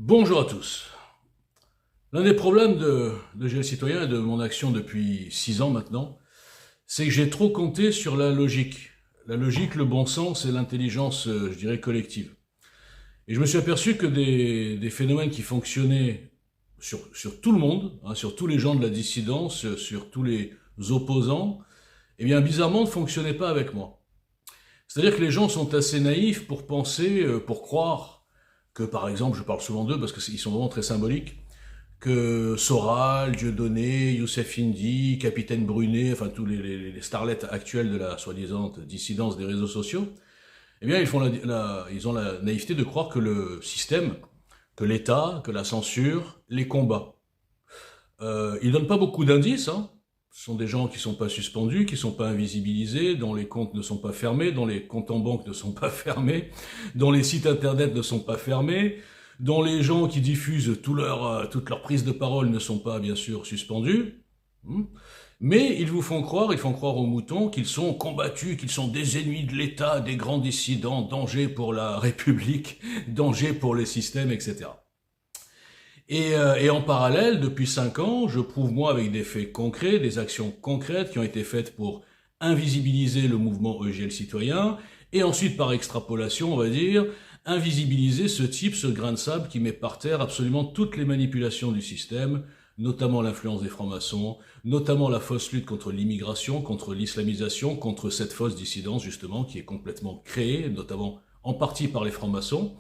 Bonjour à tous. L'un des problèmes de GL Citoyen et de mon action depuis 6 ans maintenant, c'est que j'ai trop compté sur la logique. La logique, le bon sens et l'intelligence, je dirais, collective. Et je me suis aperçu que des phénomènes qui fonctionnaient sur tout le monde, hein, sur tous les gens de la dissidence, sur tous les opposants, eh bien bizarrement ne fonctionnaient pas avec moi. C'est-à-dire que les gens sont assez naïfs pour penser, pour croire que, par exemple, je parle souvent d'eux parce qu'ils sont vraiment très symboliques, que Soral, Dieudonné, Youssef Indy, Capitaine Brunet, enfin tous les starlets actuels de la soi-disant dissidence des réseaux sociaux, eh bien ils ont la naïveté de croire que le système, que l'État, que la censure les combat. Ils donnent pas beaucoup d'indices, hein. Ce sont des gens qui sont pas suspendus, qui sont pas invisibilisés, dont les comptes ne sont pas fermés, dont les comptes en banque ne sont pas fermés, dont les sites internet ne sont pas fermés, dont les gens qui diffusent toutes leurs prises de parole ne sont pas, bien sûr, suspendus. Mais ils font croire aux moutons qu'ils sont combattus, qu'ils sont des ennemis de l'État, des grands dissidents, danger pour la République, danger pour les systèmes, etc. Et en parallèle, depuis 5 ans, je prouve moi avec des faits concrets, des actions concrètes qui ont été faites pour invisibiliser le mouvement EGL citoyen, et ensuite par extrapolation, on va dire, invisibiliser ce grain de sable qui met par terre absolument toutes les manipulations du système, notamment l'influence des francs-maçons, notamment la fausse lutte contre l'immigration, contre l'islamisation, contre cette fausse dissidence justement qui est complètement créée, notamment en partie par les francs-maçons.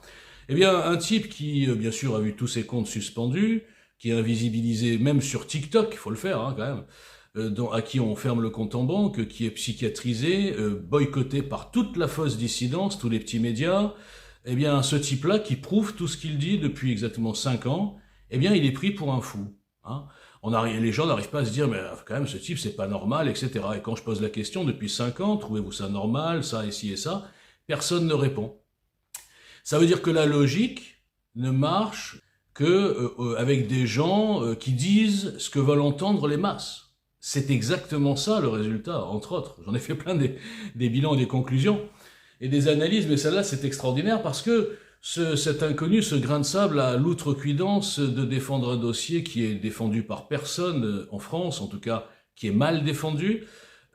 Eh bien, un type qui, bien sûr, a vu tous ses comptes suspendus, qui est invisibilisé même sur TikTok, il faut le faire hein, quand même, à qui on ferme le compte en banque, qui est psychiatrisé, boycotté par toute la fausse dissidence, tous les petits médias, eh bien, ce type-là, qui prouve tout ce qu'il dit depuis exactement 5 ans, eh bien, il est pris pour un fou. Hein. Les gens n'arrivent pas à se dire, mais quand même, ce type, c'est pas normal, etc. Et quand je pose la question, depuis 5 ans, trouvez-vous ça normal, ça, et ci et ça, personne ne répond. Ça veut dire que la logique ne marche que avec des gens qui disent ce que veulent entendre les masses. C'est exactement ça le résultat, entre autres. J'en ai fait plein des bilans et des conclusions et des analyses, mais celle-là c'est extraordinaire parce que cet inconnu, ce grain de sable a l'outrecuidance de défendre un dossier qui est défendu par personne en France, en tout cas qui est mal défendu,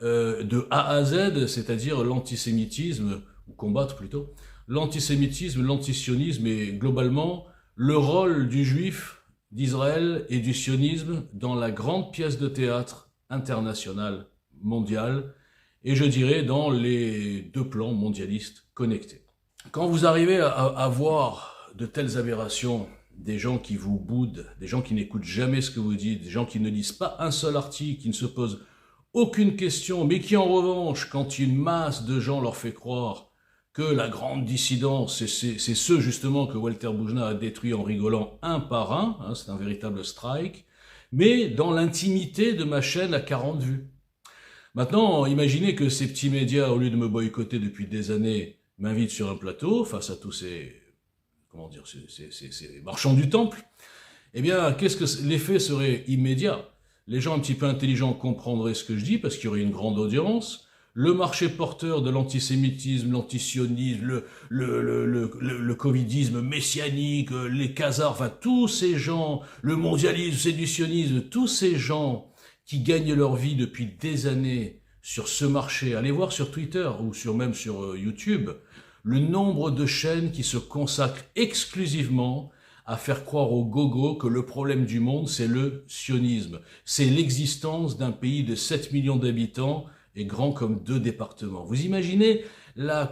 de A à Z, c'est-à-dire l'antisémitisme, ou combattre plutôt, l'antisémitisme, l'antisionisme et globalement le rôle du juif, d'Israël et du sionisme dans la grande pièce de théâtre internationale, mondiale, et je dirais dans les deux plans mondialistes connectés. Quand vous arrivez à voir de telles aberrations, des gens qui vous boudent, des gens qui n'écoutent jamais ce que vous dites, des gens qui ne lisent pas un seul article, qui ne se posent aucune question, mais qui en revanche, quand une masse de gens leur fait croire que la grande dissidence, c'est ceux justement que Walter Boujna a détruit en rigolant un par un, hein, c'est un véritable strike, mais dans l'intimité de ma chaîne à 40 vues. Maintenant, imaginez que ces petits médias, au lieu de me boycotter depuis des années, m'invitent sur un plateau, face à tous ces, comment dire, ces marchands du temple. Eh bien, l'effet serait immédiat. Les gens un petit peu intelligents comprendraient ce que je dis, parce qu'il y aurait une grande audience. Le marché porteur de l'antisémitisme, l'antisionisme, le covidisme messianique, les khazars, enfin tous ces gens, le mondialisme, séductionnisme, tous ces gens qui gagnent leur vie depuis des années sur ce marché. Allez voir sur Twitter ou même sur YouTube le nombre de chaînes qui se consacrent exclusivement à faire croire aux gogos que le problème du monde, c'est le sionisme. C'est l'existence d'un pays de 7 millions d'habitants et grand comme 2 départements. Vous imaginez la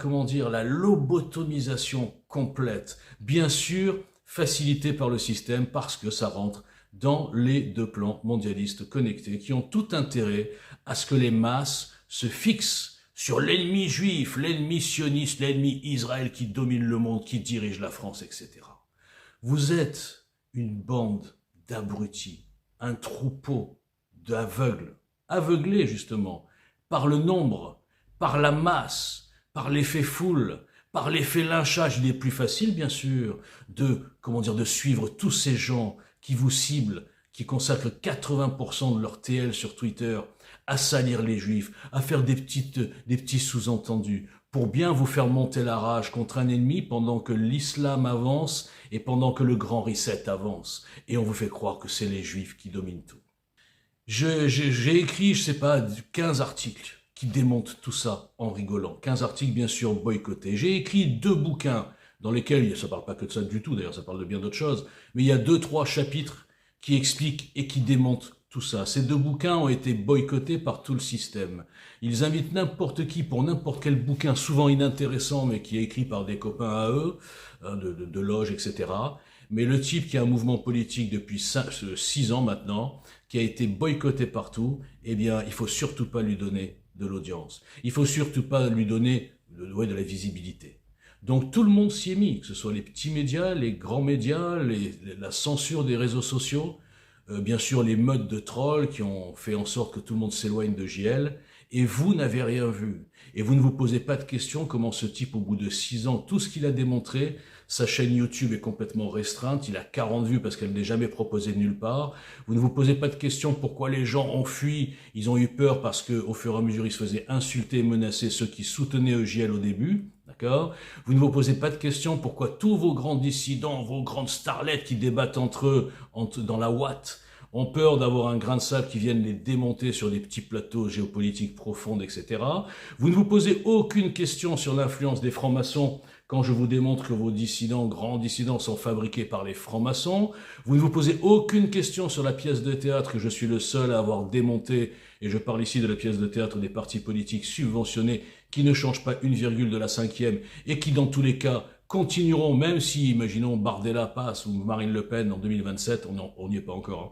lobotomisation complète, bien sûr facilitée par le système parce que ça rentre dans les deux plans mondialistes connectés qui ont tout intérêt à ce que les masses se fixent sur l'ennemi juif, l'ennemi sioniste, l'ennemi Israël qui domine le monde, qui dirige la France, etc. Vous êtes une bande d'abrutis, un troupeau d'aveugles, aveuglés justement, par le nombre, par la masse, par l'effet foule, par l'effet lynchage. Il est plus facile, bien sûr, de suivre tous ces gens qui vous ciblent, qui consacrent 80% de leur TL sur Twitter à salir les juifs, à faire des petits sous-entendus, pour bien vous faire monter la rage contre un ennemi pendant que l'islam avance et pendant que le grand reset avance. Et on vous fait croire que c'est les juifs qui dominent tout. J'ai écrit, je sais pas, 15 articles qui démontent tout ça en rigolant. 15 articles, bien sûr, boycottés. J'ai écrit 2 bouquins dans lesquels, ça parle pas que de ça du tout, d'ailleurs, ça parle de bien d'autres choses, mais il y a 2-3 chapitres qui expliquent et qui démontent tout ça. Ces 2 bouquins ont été boycottés par tout le système. Ils invitent n'importe qui pour n'importe quel bouquin, souvent inintéressant, mais qui est écrit par des copains à eux, de loges, etc. Mais le type qui a un mouvement politique depuis 6 ans maintenant, qui a été boycotté partout, eh bien, il faut surtout pas lui donner de l'audience. Il faut surtout pas lui donner de la visibilité. Donc tout le monde s'y est mis, que ce soit les petits médias, les grands médias, la censure des réseaux sociaux, bien sûr les meutes de trolls qui ont fait en sorte que tout le monde s'éloigne de JL, et vous n'avez rien vu. Et vous ne vous posez pas de questions comment ce type, au bout de 6 ans, tout ce qu'il a démontré, sa chaîne YouTube est complètement restreinte, il a 40 vues parce qu'elle n'est jamais proposée nulle part. Vous ne vous posez pas de questions pourquoi les gens ont fui, ils ont eu peur parce qu'au fur et à mesure ils se faisaient insulter et menacer ceux qui soutenaient EJL au début. D'accord ? Vous ne vous posez pas de questions pourquoi tous vos grands dissidents, vos grandes starlettes qui débattent entre eux dans la Watt, ont peur d'avoir un grain de sable qui vienne les démonter sur des petits plateaux géopolitiques profondes, etc. Vous ne vous posez aucune question sur l'influence des francs-maçons quand je vous démontre que vos dissidents, grands dissidents, sont fabriqués par les francs-maçons. Vous ne vous posez aucune question sur la pièce de théâtre que je suis le seul à avoir démontée, et je parle ici de la pièce de théâtre des partis politiques subventionnés qui ne changent pas une virgule de la cinquième et qui, dans tous les cas, continueront, même si, imaginons, Bardella passe ou Marine Le Pen en 2027, on n'y est pas encore, hein,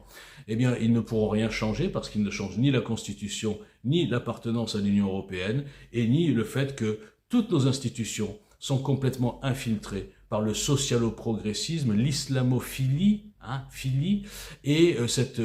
eh bien, ils ne pourront rien changer parce qu'ils ne changent ni la Constitution, ni l'appartenance à l'Union européenne, et ni le fait que toutes nos institutions sont complètement infiltrées par le socialo-progressisme, l'islamophilie, et cette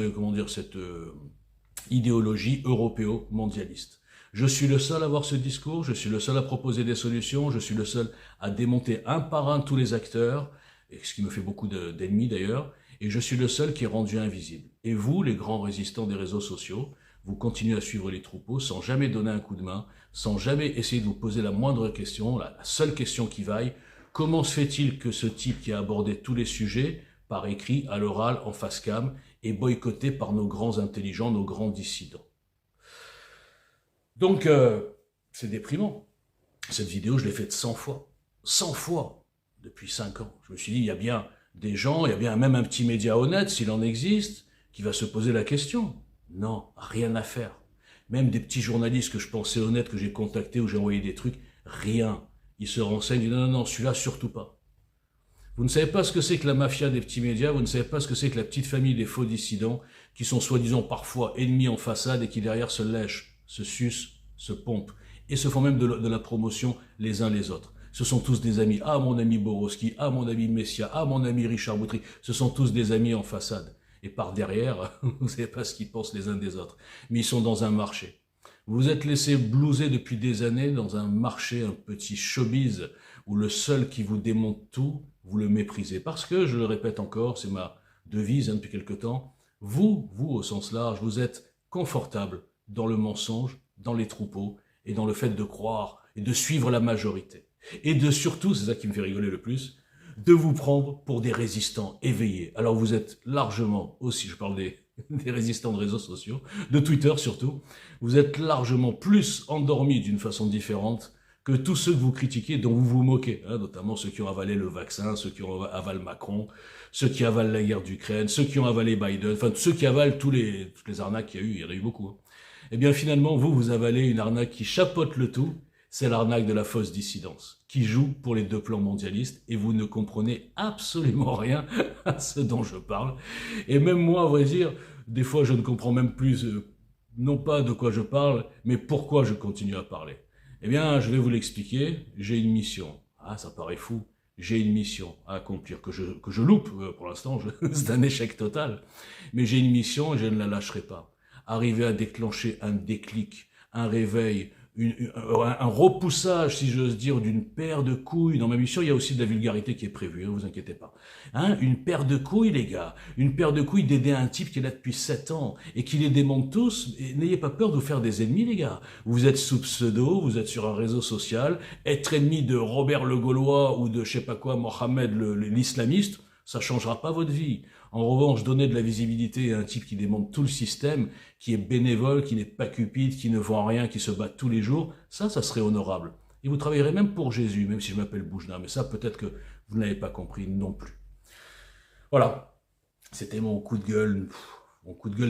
idéologie européo-mondialiste. Je suis le seul à avoir ce discours, je suis le seul à proposer des solutions, je suis le seul à démonter un par un tous les acteurs, et ce qui me fait beaucoup d'ennemis d'ailleurs, et je suis le seul qui est rendu invisible. Et vous, les grands résistants des réseaux sociaux, vous continuez à suivre les troupeaux sans jamais donner un coup de main, sans jamais essayer de vous poser la moindre question, la seule question qui vaille, comment se fait-il que ce type qui a abordé tous les sujets, par écrit, à l'oral, en face cam, est boycotté par nos grands intelligents, nos grands dissidents? Donc, c'est déprimant. Cette vidéo, je l'ai faite 100 fois. 100 fois depuis 5 ans. Je me suis dit, il y a bien des gens, il y a bien même un petit média honnête, s'il en existe, qui va se poser la question. Non, rien à faire. Même des petits journalistes que je pensais honnêtes, que j'ai contactés ou j'ai envoyé des trucs, rien. Ils se renseignent, ils disent non, celui-là, surtout pas. Vous ne savez pas ce que c'est que la mafia des petits médias, vous ne savez pas ce que c'est que la petite famille des faux dissidents, qui sont soi-disant parfois ennemis en façade et qui derrière se lèchent, se sucent, se pompent, et se font même de la promotion les uns les autres. Ce sont tous des amis. Ah, mon ami Borowski, ah, mon ami Messia, ah, mon ami Richard Boutry, ce sont tous des amis en façade. Et par derrière, vous ne savez pas ce qu'ils pensent les uns des autres. Mais ils sont dans un marché. Vous vous êtes laissé blouser depuis des années dans un marché, un petit showbiz, où le seul qui vous démonte tout, vous le méprisez. Parce que, je le répète encore, c'est ma devise depuis quelque temps, vous au sens large, vous êtes confortable dans le mensonge, dans les troupeaux, et dans le fait de croire et de suivre la majorité. Et de surtout, c'est ça qui me fait rigoler le plus, de vous prendre pour des résistants éveillés. Alors vous êtes largement, aussi je parle des résistants de réseaux sociaux, de Twitter surtout, vous êtes largement plus endormis d'une façon différente que tous ceux que vous critiquez, dont vous vous moquez, hein, notamment ceux qui ont avalé le vaccin, ceux qui ont avalé Macron, ceux qui avalent la guerre d'Ukraine, ceux qui ont avalé Biden, enfin ceux qui avalent toutes les arnaques qu'il y a eu, il y en a eu beaucoup. Hein. Eh bien finalement, vous avalez une arnaque qui chapeaute le tout, c'est l'arnaque de la fausse dissidence, qui joue pour les deux plans mondialistes, et vous ne comprenez absolument rien à ce dont je parle. Et même moi, à vrai dire, des fois je ne comprends même plus, non pas de quoi je parle, mais pourquoi je continue à parler. Eh bien, je vais vous l'expliquer, j'ai une mission. Ah, ça paraît fou, j'ai une mission à accomplir, que je loupe, pour l'instant, c'est un échec total. Mais j'ai une mission et je ne la lâcherai pas. Arriver à déclencher un déclic, un réveil, un repoussage, si j'ose dire, d'une paire de couilles. Dans ma mission, il y a aussi de la vulgarité qui est prévue, ne vous inquiétez pas. Hein, une paire de couilles, les gars. Une paire de couilles d'aider un type qui est là depuis 7 ans et qui les démonte tous. N'ayez pas peur de vous faire des ennemis, les gars. Vous êtes sous pseudo, vous êtes sur un réseau social. Être ennemi de Robert le Gaulois ou de je sais pas quoi, Mohamed l'islamiste, ça changera pas votre vie. En revanche, donner de la visibilité à un type qui démonte tout le système, qui est bénévole, qui n'est pas cupide, qui ne vend rien, qui se bat tous les jours, ça serait honorable. Et vous travaillerez même pour Jésus, même si je m'appelle Boujna, mais ça peut-être que vous n'avez pas compris non plus. Voilà, c'était mon coup de gueule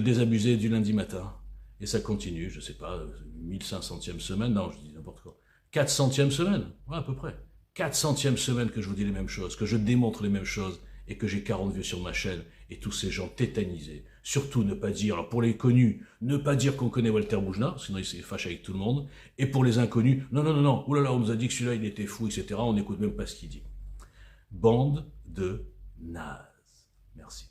désabusé du lundi matin. Et ça continue, je sais pas, 1500e semaine, non, je dis n'importe quoi. 400e semaine, ouais, à peu près. 400e semaine que je vous dis les mêmes choses, que je démontre les mêmes choses, et que j'ai 40 vues sur ma chaîne, et tous ces gens tétanisés. Surtout ne pas dire, alors pour les connus, ne pas dire qu'on connaît Walter Boujna, sinon il se fâche avec tout le monde, et pour les inconnus, non, oulala, on nous a dit que celui-là il était fou, etc., on n'écoute même pas ce qu'il dit. Bande de nazes. Merci.